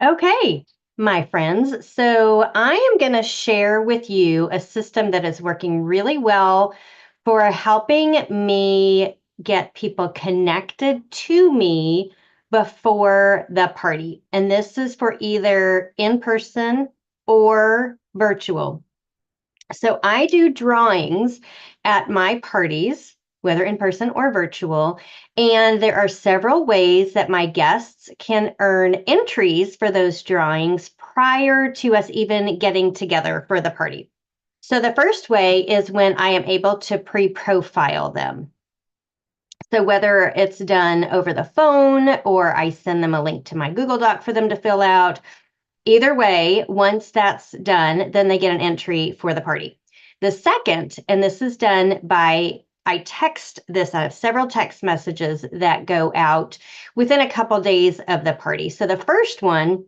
Okay, my friends. So I am going to share with you a system that is working really well for helping me get people connected to me before the party. And this is for either in person or virtual. So I do drawings at my parties, whether in person or virtual, and there are several ways that my guests can earn entries for those drawings prior to us even getting together for the party. So the first way is when I am able to pre-profile them. So whether it's done over the phone or I send them a link to my Google Doc for them to fill out, either way, once that's done, then they get an entry for the party. The second, and this is done by I text this. I have several text messages that go out within a couple days of the party. So the first one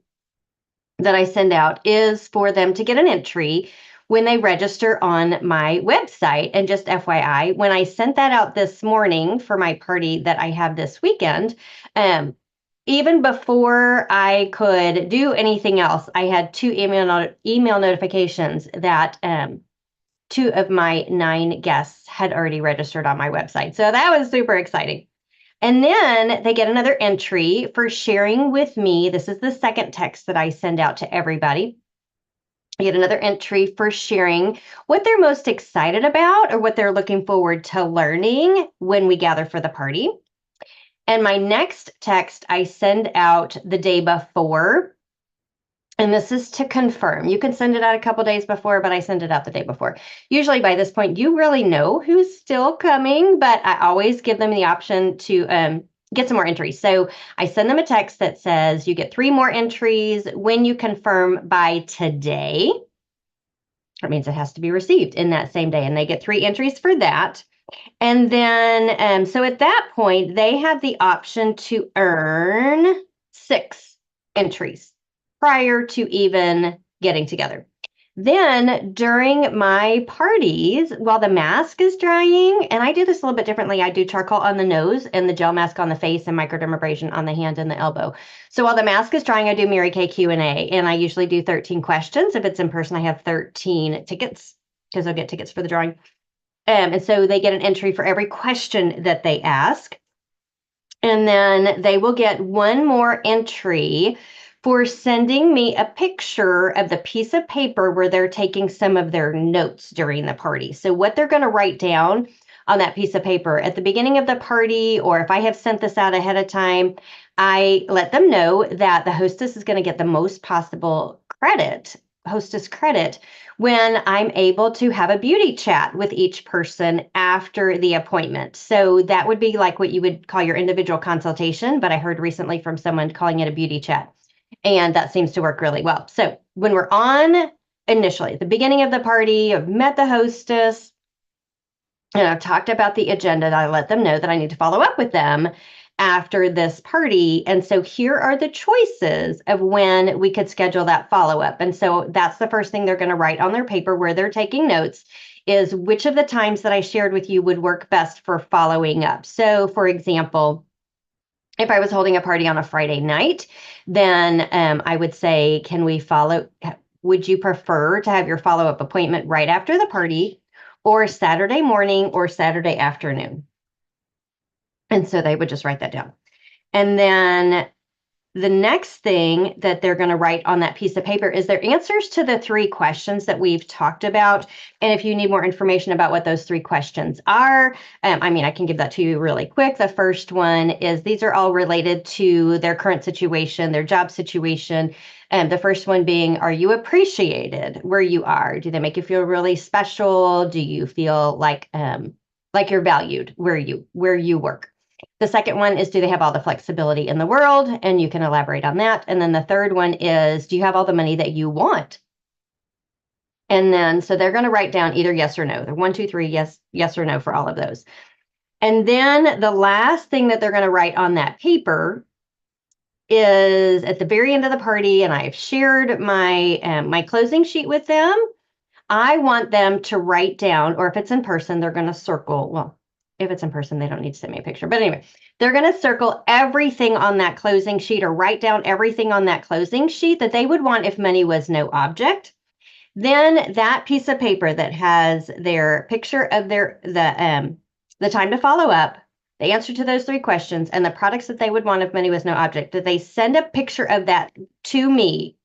that I send out is for them to get an entry when they register on my website. And just FYI, when I sent that out this morning for my party that I have this weekend, even before I could do anything else, I had two email notifications that two of my 9 guests had already registered on my website. So that was super exciting. And then they get another entry for sharing with me. This is the second text that I send out to everybody. I get another entry for sharing what they're most excited about or what they're looking forward to learning when we gather for the party. And my next text I send out the day before. And this is to confirm. You can send it out a couple days before, but I send it out the day before. Usually by this point, you really know who's still coming, but I always give them the option to get some more entries. So I send them a text that says, you get 3 more entries when you confirm by today. That means it has to be received in that same day, and they get 3 entries for that. And then, so at that point, they have the option to earn 6 entries prior to even getting together. Then during my parties, while the mask is drying, and I do this a little bit differently, I do charcoal on the nose and the gel mask on the face and microdermabrasion on the hand and the elbow. So while the mask is drying, I do Mary Kay Q&A, and I usually do 13 questions. If it's in person, I have 13 tickets because I'll get tickets for the drawing. And so they get an entry for every question that they ask. And then they will get 1 more entry for sending me a picture of the piece of paper where they're taking some of their notes during the party. So what they're going to write down on that piece of paper at the beginning of the party, or if I have sent this out ahead of time, I let them know that the hostess is going to get the most possible hostess credit, when I'm able to have a beauty chat with each person after the appointment. So that would be like what you would call your individual consultation, but I heard recently from someone calling it a beauty chat. And that seems to work really well. So when we're on initially at the beginning of the party, I've met the hostess and I've talked about the agenda, that I let them know that I need to follow up with them after this party. And so here are the choices of when we could schedule that follow-up. And so that's the first thing they're going to write on their paper where they're taking notes, is which of the times that I shared with you would work best for following up. So for example, if I was holding a party on a Friday night, then I would say, would you prefer to have your follow-up appointment right after the party, or Saturday morning or Saturday afternoon? And so they would just write that down. And then the next thing that they're going to write on that piece of paper is their answers to the 3 questions that we've talked about. And if you need more information about what those 3 questions are, I can give that to you really quick. The first one is, these are all related to their current situation, their job situation. The first one being, are you appreciated where you are? Do they make you feel really special? Do you feel like you're valued where you work? The second one is, do they have all the flexibility in the world? And you can elaborate on that. And then the third one is, do you have all the money that you want? And then, so they're going to write down either yes or no. They're 1, 2, 3, yes or no for all of those. And then the last thing that they're going to write on that paper is at the very end of the party, and I've shared my closing sheet with them. I want them to write down, or if it's in person, they're going to circle. Well, If it's in person, they don't need to send me a picture. But anyway, they're going to circle everything on that closing sheet or write down everything on that closing sheet that they would want if money was no object. Then that piece of paper that has their picture of the time to follow up, the answer to those 3 questions, and the products that they would want if money was no object, that they send a picture of that to me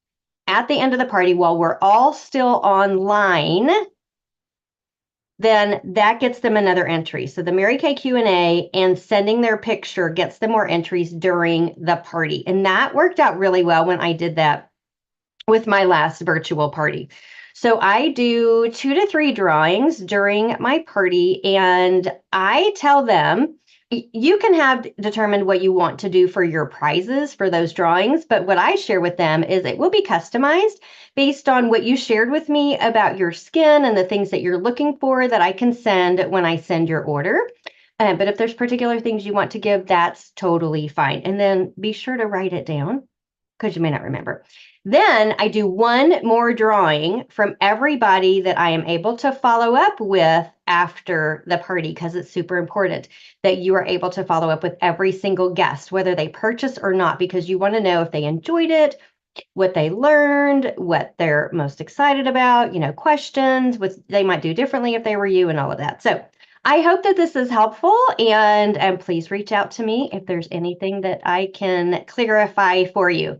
at the end of the party while we're all still online, then that gets them another entry. So the Mary Kay Q&A and sending their picture gets them more entries during the party. And that worked out really well when I did that with my last virtual party. So I do 2 to 3 drawings during my party, and I tell them, you can have determined what you want to do for your prizes for those drawings, but what I share with them is it will be customized based on what you shared with me about your skin and the things that you're looking for that I can send when I send your order. But if there's particular things you want to give, that's totally fine. And then be sure to write it down because you may not remember. Then I do 1 more drawing from everybody that I am able to follow up with after the party, because it's super important that you are able to follow up with every single guest, whether they purchase or not, because you want to know if they enjoyed it, what they learned, what they're most excited about, questions, what they might do differently if they were you, and all of that. So I hope that this is helpful, and please reach out to me if there's anything that I can clarify for you.